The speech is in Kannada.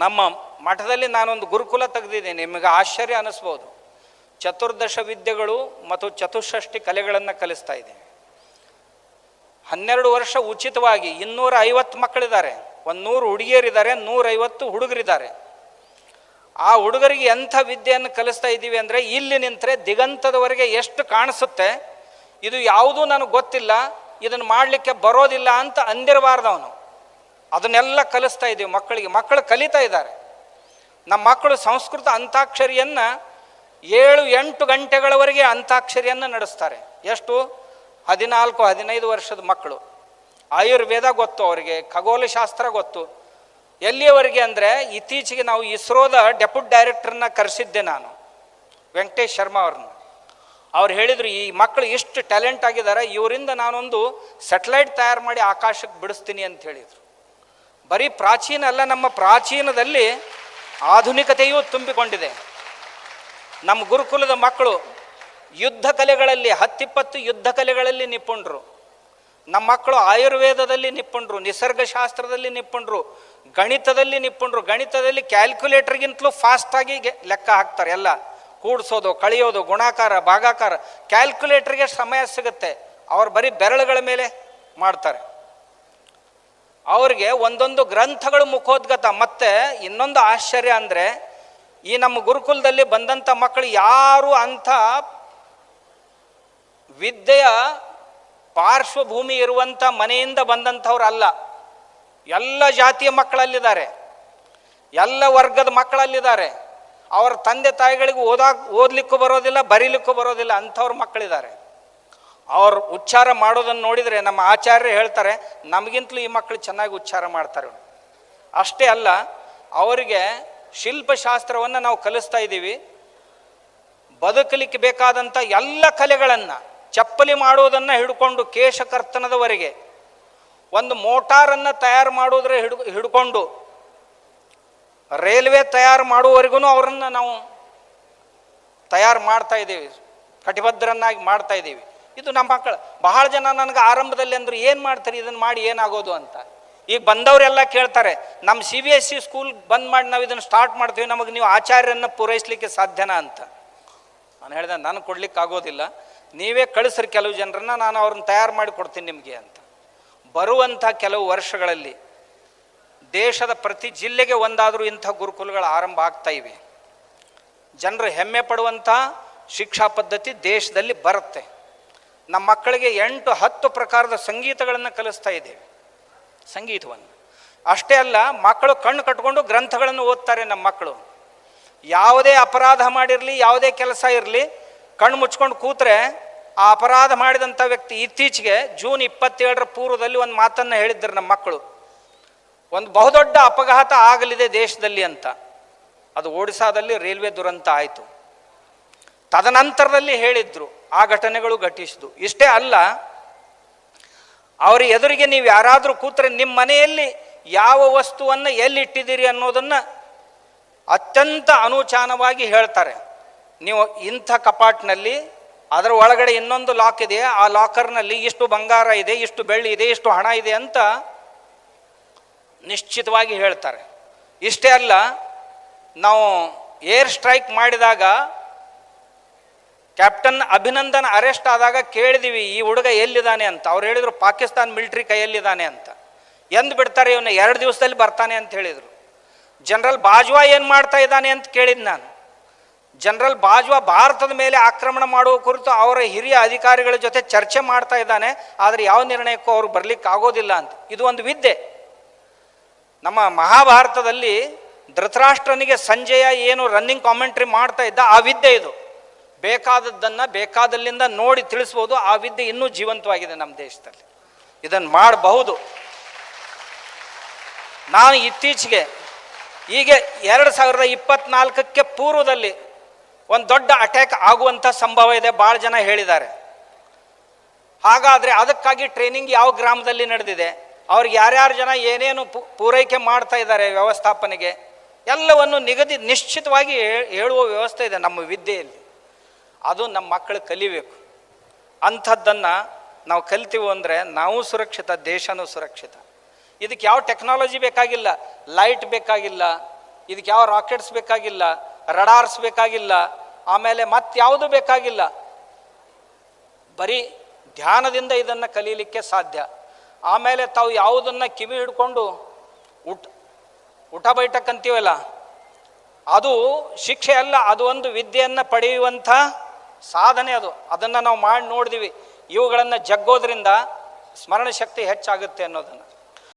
ನಮ್ಮ ಮಠದಲ್ಲಿ ನಾನೊಂದು ಗುರುಕುಲ ತೆಗೆದಿದ್ದೇನೆ. ನಿಮಗೆ ಆಶ್ಚರ್ಯ ಅನ್ನಿಸ್ಬೋದು. ಚತುರ್ದಶ ವಿದ್ಯೆಗಳು ಮತ್ತು ಚತುಷ್ಷಷ್ಟಿ ಕಲೆಗಳನ್ನು ಕಲಿಸ್ತಾ ಇದ್ದೇನೆ. 12 ವರ್ಷ ಉಚಿತವಾಗಿ 250 ಮಕ್ಕಳಿದ್ದಾರೆ. 100 ಹುಡುಗಿಯರಿದ್ದಾರೆ, 150 ಹುಡುಗರಿದ್ದಾರೆ. ಆ ಹುಡುಗರಿಗೆ ಎಂಥ ವಿದ್ಯೆಯನ್ನು ಕಲಿಸ್ತಾ ಇದ್ದೀವಿ ಅಂದರೆ, ಇಲ್ಲಿ ನಿಂತರೆ ದಿಗಂತದವರೆಗೆ ಎಷ್ಟು ಕಾಣಿಸುತ್ತೆ, ಇದು ಯಾವುದೂ ನನಗೆ ಗೊತ್ತಿಲ್ಲ, ಇದನ್ನು ಮಾಡಲಿಕ್ಕೆ ಬರೋದಿಲ್ಲ ಅಂತ ಅಂದಿರಬಾರ್ದವನು. ಅದನ್ನೆಲ್ಲ ಕಲಿಸ್ತಾ ಇದ್ದೀವಿ ಮಕ್ಕಳಿಗೆ. ಮಕ್ಕಳು ಕಲಿತಾ ಇದ್ದಾರೆ. ನಮ್ಮ ಮಕ್ಕಳು ಸಂಸ್ಕೃತ ಅಂತಾಕ್ಷರಿಯನ್ನು 7-8 ಗಂಟೆಗಳವರೆಗೆ ಅಂತಾಕ್ಷರಿಯನ್ನು ನಡೆಸ್ತಾರೆ. ಎಷ್ಟು? 14-15 ವರ್ಷದ ಮಕ್ಕಳು. ಆಯುರ್ವೇದ ಗೊತ್ತು ಅವರಿಗೆ, ಖಗೋಳಶಾಸ್ತ್ರ ಗೊತ್ತು. ಎಲ್ಲಿಯವರೆಗೆ ಅಂದರೆ, ಇತ್ತೀಚೆಗೆ ನಾವು ಇಸ್ರೋದ ಡೆಪ್ಯೂಟಿ ಡೈರೆಕ್ಟರ್ನ ಕರೆಸಿದ್ದೆ ನಾನು, ವೆಂಕಟೇಶ್ ಶರ್ಮಾ ಅವ್ರನ್ನ. ಅವ್ರು ಹೇಳಿದರು, ಈ ಮಕ್ಕಳು ಇಷ್ಟು ಟ್ಯಾಲೆಂಟ್ ಆಗಿದ್ದಾರೆ, ಇವರಿಂದ ನಾನೊಂದು ಸ್ಯಾಟಲೈಟ್ ತಯಾರು ಮಾಡಿ ಆಕಾಶಕ್ಕೆ ಬಿಡಿಸ್ತೀನಿ ಅಂತ ಹೇಳಿದರು. ಬರೀ ಪ್ರಾಚೀನ ಅಲ್ಲ, ನಮ್ಮ ಪ್ರಾಚೀನದಲ್ಲಿ ಆಧುನಿಕತೆಯೂ ತುಂಬಿಕೊಂಡಿದೆ. ನಮ್ಮ ಗುರುಕುಲದ ಮಕ್ಕಳು ಯುದ್ಧ ಕಲೆಗಳಲ್ಲಿ 10-20 ಯುದ್ಧ ಕಲೆಗಳಲ್ಲಿ ನಿಪುಣರು. ನಮ್ಮ ಮಕ್ಕಳು ಆಯುರ್ವೇದದಲ್ಲಿ ನಿಪುಣರು, ನಿಸರ್ಗಶಾಸ್ತ್ರದಲ್ಲಿ ನಿಪುಣರು, ಗಣಿತದಲ್ಲಿ ನಿಪುಣರು. ಗಣಿತದಲ್ಲಿ ಕ್ಯಾಲ್ಕುಲೇಟರ್ಗಿಂತಲೂ ಫಾಸ್ಟಾಗಿ ಲೆಕ್ಕ ಹಾಕ್ತಾರೆ. ಎಲ್ಲ ಕೂಡಿಸೋದು, ಕಳೆಯೋದು, ಗುಣಾಕಾರ, ಭಾಗಾಕಾರ. ಕ್ಯಾಲ್ಕುಲೇಟರ್ಗೆ ಸಮಯ ಸಿಗುತ್ತೆ, ಅವ್ರು ಬರೀ ಬೆರಳುಗಳ ಮೇಲೆ ಮಾಡ್ತಾರೆ. ಅವ್ರಿಗೆ ಒಂದೊಂದು ಗ್ರಂಥಗಳು ಮುಖೋದ್ಗತ. ಮತ್ತು ಇನ್ನೊಂದು ಆಶ್ಚರ್ಯ ಅಂದರೆ, ಈ ನಮ್ಮ ಗುರುಕುಲದಲ್ಲಿ ಬಂದಂಥ ಮಕ್ಕಳು ಯಾರು ಅಂಥ ವಿದ್ಯೆಯ ಪಾರ್ಶ್ವಭೂಮಿ ಇರುವಂಥ ಮನೆಯಿಂದ ಬಂದಂಥವ್ರು ಅಲ್ಲ. ಎಲ್ಲ ಜಾತಿಯ ಮಕ್ಕಳಲ್ಲಿದ್ದಾರೆ, ಎಲ್ಲ ವರ್ಗದ ಮಕ್ಕಳಲ್ಲಿದ್ದಾರೆ. ಅವರ ತಂದೆ ತಾಯಿಗಳಿಗೆ ಓದಲಿಕ್ಕೂ ಬರೋದಿಲ್ಲ, ಬರೀಲಿಕ್ಕೂ ಬರೋದಿಲ್ಲ, ಅಂಥವ್ರ ಮಕ್ಕಳಿದ್ದಾರೆ. ಅವ್ರು ಉಚ್ಚಾರ ಮಾಡೋದನ್ನು ನೋಡಿದರೆ ನಮ್ಮ ಆಚಾರ್ಯರು ಹೇಳ್ತಾರೆ, ನಮಗಿಂತಲೂ ಈ ಮಕ್ಕಳು ಚೆನ್ನಾಗಿ ಉಚ್ಚಾರ ಮಾಡ್ತಾರೆ. ಅಷ್ಟೇ ಅಲ್ಲ, ಅವರಿಗೆ ಶಿಲ್ಪಶಾಸ್ತ್ರವನ್ನು ನಾವು ಕಲಿಸ್ತಾ ಇದ್ದೀವಿ. ಬದುಕಲಿಕ್ಕೆ ಬೇಕಾದಂಥ ಎಲ್ಲ ಕಲೆಗಳನ್ನು, ಚಪ್ಪಲಿ ಮಾಡುವುದನ್ನು ಹಿಡ್ಕೊಂಡು ಕೇಶಕರ್ತನದವರೆಗೆ, ಒಂದು ಮೋಟಾರನ್ನು ತಯಾರು ಮಾಡೋದ್ರ ಹಿಡ್ಕೊಂಡು ರೈಲ್ವೆ ತಯಾರು ಮಾಡುವವರೆಗೂ ಅವರನ್ನು ನಾವು ತಯಾರು ಮಾಡ್ತಾ ಇದ್ದೀವಿ, ಕಟಿಬದ್ಧರನ್ನಾಗಿ ಮಾಡ್ತಾ ಇದ್ದೀವಿ. ಇದು ನಮ್ಮ ಮಕ್ಕಳು. ಬಹಳ ಜನ ನನಗೆ ಆರಂಭದಲ್ಲಿ ಅಂದರು, ಏನು ಮಾಡ್ತಾರೆ, ಇದನ್ನು ಮಾಡಿ ಏನಾಗೋದು ಅಂತ. ಈಗ ಬಂದವರೆಲ್ಲ ಕೇಳ್ತಾರೆ, ನಮ್ಮ CBSE ಸ್ಕೂಲ್ ಬಂದ್ ಮಾಡಿ ನಾವು ಇದನ್ನು ಸ್ಟಾರ್ಟ್ ಮಾಡ್ತೀವಿ, ನಮಗೆ ನೀವು ಆಚಾರ್ಯರನ್ನು ಪೂರೈಸಲಿಕ್ಕೆ ಸಾಧ್ಯನಾ ಅಂತ. ನಾನು ಹೇಳಿದೆ, ನಾನು ಕೊಡ್ಲಿಕ್ಕೆ ಆಗೋದಿಲ್ಲ, ನೀವೇ ಕಳಿಸ್ರಿ ಕೆಲವು ಜನರನ್ನ, ನಾನು ಅವ್ರನ್ನ ತಯಾರು ಮಾಡಿ ಕೊಡ್ತೀನಿ ನಿಮಗೆ ಅಂತ. ಬರುವಂಥ ಕೆಲವು ವರ್ಷಗಳಲ್ಲಿ ದೇಶದ ಪ್ರತಿ ಜಿಲ್ಲೆಗೆ ಒಂದಾದರೂ ಇಂಥ ಗುರುಕುಲಗಳು ಆರಂಭ ಆಗ್ತಾ ಇವೆ. ಜನರು ಹೆಮ್ಮೆ ಪಡುವಂಥ ಶಿಕ್ಷಾ ಪದ್ಧತಿ ದೇಶದಲ್ಲಿ ಬರುತ್ತೆ. ನಮ್ಮ ಮಕ್ಕಳಿಗೆ 8-10 ಪ್ರಕಾರದ ಸಂಗೀತಗಳನ್ನು ಕಲಿಸ್ತಾ ಇದ್ದೇವೆ, ಸಂಗೀತವನ್ನು. ಅಷ್ಟೇ ಅಲ್ಲ, ಮಕ್ಕಳು ಕಣ್ಣು ಕಟ್ಕೊಂಡು ಗ್ರಂಥಗಳನ್ನು ಓದ್ತಾರೆ. ನಮ್ಮ ಮಕ್ಕಳು ಯಾವುದೇ ಅಪರಾಧ ಮಾಡಿರಲಿ, ಯಾವುದೇ ಕೆಲಸ ಇರಲಿ, ಕಣ್ಣು ಮುಚ್ಕೊಂಡು ಕೂತ್ರೆ ಆ ಅಪರಾಧ ಮಾಡಿದಂಥ ವ್ಯಕ್ತಿ, ಇತ್ತೀಚೆಗೆ ಜೂನ್ 27ರ ಪೂರ್ವದಲ್ಲಿ ಒಂದು ಮಾತನ್ನು ಹೇಳಿದ್ದರು ನಮ್ಮ ಮಕ್ಕಳು, ಒಂದು ಬಹುದೊಡ್ಡ ಅಪಘಾತ ಆಗಲಿದೆ ದೇಶದಲ್ಲಿ ಅಂತ. ಅದು ಒಡಿಸ್ಸಾದಲ್ಲಿ ರೈಲ್ವೆ ದುರಂತ ಆಯಿತು. ತದನಂತರದಲ್ಲಿ ಹೇಳಿದ್ರು, ಆ ಘಟನೆಗಳು ಘಟಿಸಿದ್ದು. ಇಷ್ಟೇ ಅಲ್ಲ, ಅವರ ಎದುರಿಗೆ ನೀವು ಯಾರಾದರೂ ಕೂತ್ರೆ ನಿಮ್ಮ ಮನೆಯಲ್ಲಿ ಯಾವ ವಸ್ತುವನ್ನು ಎಲ್ಲಿಟ್ಟಿದ್ದೀರಿ ಅನ್ನೋದನ್ನು ಅತ್ಯಂತ ಅನುಚಾನವಾಗಿ ಹೇಳ್ತಾರೆ. ನೀವು ಇಂಥ ಕಪಾಟ್ನಲ್ಲಿ ಅದರ ಒಳಗಡೆ ಇನ್ನೊಂದು ಲಾಕ್ ಇದೆ, ಆ ಲಾಕರ್ನಲ್ಲಿ ಇಷ್ಟು ಬಂಗಾರ ಇದೆ, ಇಷ್ಟು ಬೆಳ್ಳಿ ಇದೆ, ಇಷ್ಟು ಹಣ ಇದೆ ಅಂತ ನಿಶ್ಚಿತವಾಗಿ ಹೇಳ್ತಾರೆ. ಇಷ್ಟೇ ಅಲ್ಲ, ನಾವು ಏರ್ ಸ್ಟ್ರೈಕ್ ಮಾಡಿದಾಗ ಕ್ಯಾಪ್ಟನ್ ಅಭಿನಂದನ್ ಅರೆಸ್ಟ್ ಆದಾಗ ಕೇಳಿದೀವಿ, ಈ ಹುಡುಗ ಎಲ್ಲಿದ್ದಾನೆ ಅಂತ. ಅವ್ರು ಹೇಳಿದರು, ಪಾಕಿಸ್ತಾನ್ ಮಿಲಿಟ್ರಿ ಕೈಯಲ್ಲಿದ್ದಾನೆ ಅಂತ. ಎಂದು ಬಿಡ್ತಾರೆ ಇವನ್ನ, 2 ದಿವಸದಲ್ಲಿ ಬರ್ತಾನೆ ಅಂತ ಹೇಳಿದರು. ಜನರಲ್ ಬಾಜ್ವಾ ಏನು ಮಾಡ್ತಾ ಇದ್ದಾನೆ ಅಂತ ಕೇಳಿದ್ ನಾನು. ಜನರಲ್ ಬಾಜ್ವಾ ಭಾರತದ ಮೇಲೆ ಆಕ್ರಮಣ ಮಾಡುವ ಕುರಿತು ಅವರ ಹಿರಿಯ ಅಧಿಕಾರಿಗಳ ಜೊತೆ ಚರ್ಚೆ ಮಾಡ್ತಾ ಇದ್ದಾನೆ, ಆದರೆ ಯಾವ ನಿರ್ಣಯಕ್ಕೂ ಅವ್ರು ಬರಲಿಕ್ಕೆ ಆಗೋದಿಲ್ಲ ಅಂತ. ಇದು ಒಂದು ವಿದ್ಯೆ. ನಮ್ಮ ಮಹಾಭಾರತದಲ್ಲಿ ಧೃತರಾಷ್ಟ್ರನಿಗೆ ಸಂಜಯ ಏನು ರನ್ನಿಂಗ್ ಕಾಮೆಂಟ್ರಿ ಮಾಡ್ತಾ ಇದ್ದ, ಆ ವಿದ್ಯೆ ಇದು. ಬೇಕಾದದ್ದನ್ನು ಬೇಕಾದಲ್ಲಿಂದ ನೋಡಿ ತಿಳಿಸ್ಬೋದು. ಆ ವಿದ್ಯೆ ಇನ್ನೂ ಜೀವಂತವಾಗಿದೆ ನಮ್ಮ ದೇಶದಲ್ಲಿ, ಇದನ್ನು ಮಾಡಬಹುದು. ನಾನು ಇತ್ತೀಚೆಗೆ ಈಗ 2024ಕ್ಕೆ ಪೂರ್ವದಲ್ಲಿ ಒಂದು ದೊಡ್ಡ ಅಟ್ಯಾಕ್ ಆಗುವಂಥ ಸಂಭವ ಇದೆ, ಭಾಳ ಜನ ಹೇಳಿದ್ದಾರೆ. ಹಾಗಾದರೆ ಅದಕ್ಕಾಗಿ ಟ್ರೈನಿಂಗ್ ಯಾವ ಗ್ರಾಮದಲ್ಲಿ ನಡೆದಿದೆ, ಅವ್ರಿಗೆ ಯಾರ್ಯಾರು ಜನ ಏನೇನು ಪೂರೈಕೆ ಮಾಡ್ತಾ ಇದ್ದಾರೆ ವ್ಯವಸ್ಥಾಪನೆಗೆ, ಎಲ್ಲವನ್ನು ನಿಶ್ಚಿತವಾಗಿ ಹೇಳುವ ವ್ಯವಸ್ಥೆ ಇದೆ ನಮ್ಮ ವಿದ್ಯೆಯಲ್ಲಿ. ಅದು ನಮ್ಮ ಮಕ್ಕಳು ಕಲಿಬೇಕು. ಅಂಥದ್ದನ್ನು ನಾವು ಕಲಿತೀವಿ ಅಂದರೆ ನಾವು ಸುರಕ್ಷಿತ, ದೇಶನೂ ಸುರಕ್ಷಿತ. ಇದಕ್ಕೆ ಯಾವ ಟೆಕ್ನಾಲಜಿ ಬೇಕಾಗಿಲ್ಲ, ಲೈಟ್ ಬೇಕಾಗಿಲ್ಲ, ಇದಕ್ಕೆ ಯಾವ ರಾಕೆಟ್ಸ್ ಬೇಕಾಗಿಲ್ಲ, ರಡಾರ್ಸ್ ಬೇಕಾಗಿಲ್ಲ, ಆಮೇಲೆ ಮತ್ತಾವುದು ಬೇಕಾಗಿಲ್ಲ. ಬರೀ ಧ್ಯಾನದಿಂದ ಇದನ್ನು ಕಲೀಲಿಕ್ಕೆ ಸಾಧ್ಯ. ಆಮೇಲೆ ತಾವು ಯಾವುದನ್ನು ಕಿವಿ ಹಿಡ್ಕೊಂಡು ಊಟ ಬೈಟಕ್ ಅಂತೀವಲ್ಲ, ಅದು ಶಿಕ್ಷೆ ಅಲ್ಲ, ಅದು ಒಂದು ವಿದ್ಯೆಯನ್ನು ಪಡೆಯುವಂಥ ಸಾಧನೆ. ಅದನ್ನು ನಾವು ಮಾಡಿ ನೋಡಿದ್ವಿ. ಇವುಗಳನ್ನು ಜಗ್ಗೋದ್ರಿಂದ ಸ್ಮರಣ ಶಕ್ತಿ ಹೆಚ್ಚಾಗುತ್ತೆ ಅನ್ನೋದನ್ನು